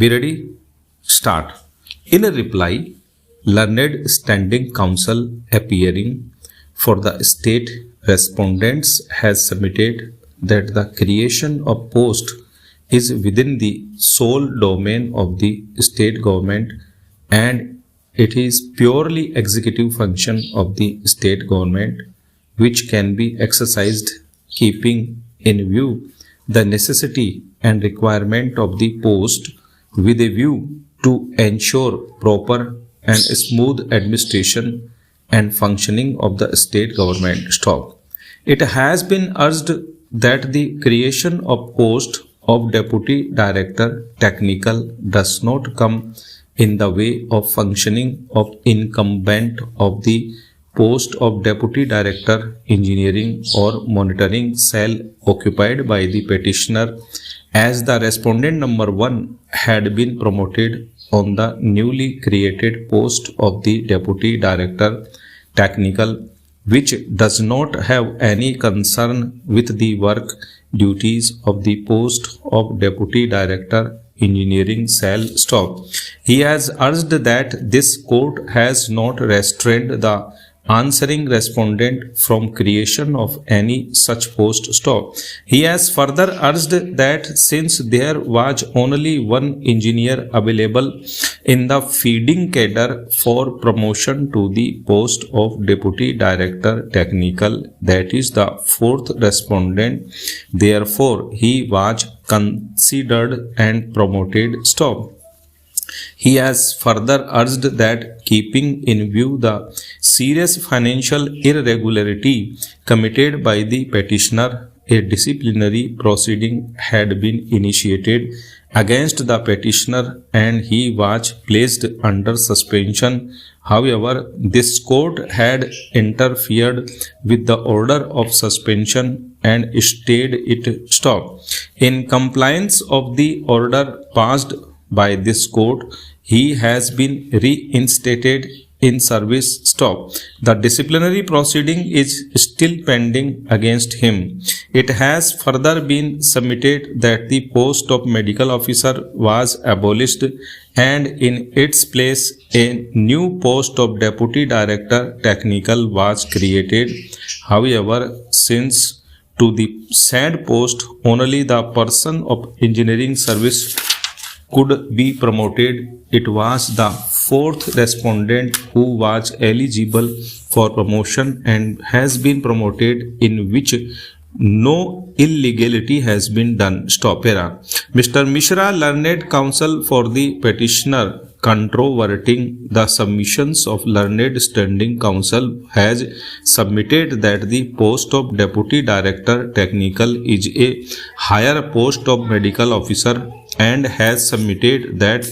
Be ready? Start. In a reply, learned standing counsel appearing for the state respondents has submitted that the creation of post is within the sole domain of the state government and it is purely executive function of the state government which can be exercised keeping in view the necessity and requirement of the post with a view to ensure proper and smooth administration and functioning of the state government. Stop. It has been urged that the creation of post of deputy director technical does not come in the way of functioning of incumbent of the post of deputy director engineering or monitoring cell occupied by the petitioner, as the respondent number 1 had been promoted on the newly created post of the deputy director technical, which does not have any concern with the work duties of the post of deputy director engineering cell. Stop. He has urged that this court has not restrained the answering respondent from creation of any such post. Stop. He has further urged that since there was only one engineer available in the feeding cadre for promotion to the post of deputy director technical, that is the 4th respondent, therefore he was considered and promoted. Stop. He has further urged that keeping in view the serious financial irregularity committed by the petitioner, a disciplinary proceeding had been initiated against the petitioner and he was placed under suspension. However, this court had interfered with the order of suspension and stayed it. Stop. In compliance of the order passed by this court, he has been reinstated in service. Stop. The disciplinary proceeding is still pending against him. It has further been submitted that the post of medical officer was abolished and in its place a new post of deputy director technical was created. However, since to the said post only the person of engineering service could be promoted, it was the 4th respondent who was eligible for promotion and has been promoted, in which no illegality has been done. Stop. Mr. Mishra, learned counsel for the petitioner, controverting the submissions of learned standing counsel, has submitted that the post of deputy director technical is a higher post of medical officer and has submitted that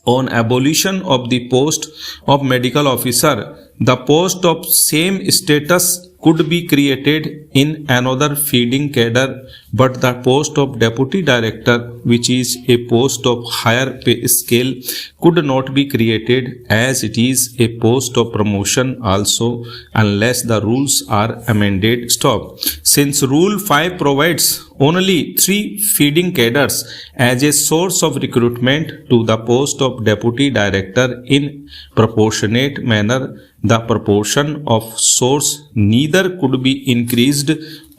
on abolition of the post of medical officer, the post of same status could be created in another feeding cadre, but the post of deputy director, which is a post of higher pay scale, could not be created, as it is a post of promotion also, unless the rules are amended. Stop. Since Rule 5 provides only 3 feeding cadres as a source of recruitment to the post of deputy director in proportionate manner, the proportion of source neither could be increased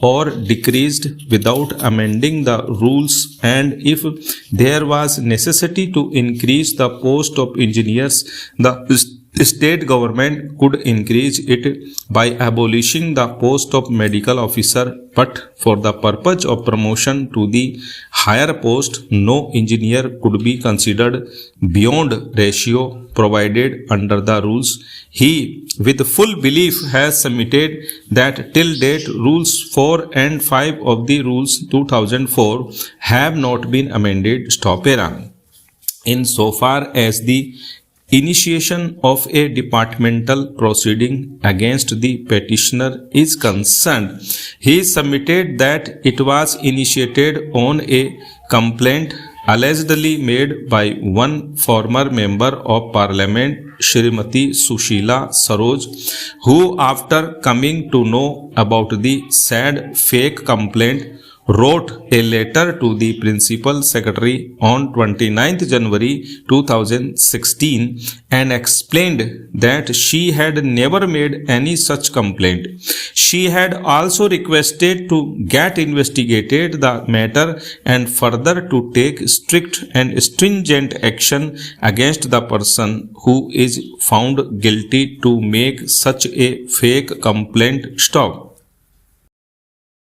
or decreased without amending the rules, and if there was necessity to increase the post of engineers, the state government could increase it by abolishing the post of medical officer, but for the purpose of promotion to the higher post, no engineer could be considered beyond ratio provided under the rules. He, with full belief, has submitted that till date rules 4 and 5 of the rules 2004 have not been amended. Stop. In so far as the initiation of a departmental proceeding against the petitioner is concerned, he submitted that it was initiated on a complaint allegedly made by one former member of parliament, Shrimati Sushila Saroj, who after coming to know about the said fake complaint wrote a letter to the principal secretary on 29th January 2016 and explained that she had never made any such complaint. She had also requested to get investigated the matter and further to take strict and stringent action against the person who is found guilty to make such a fake complaint stop.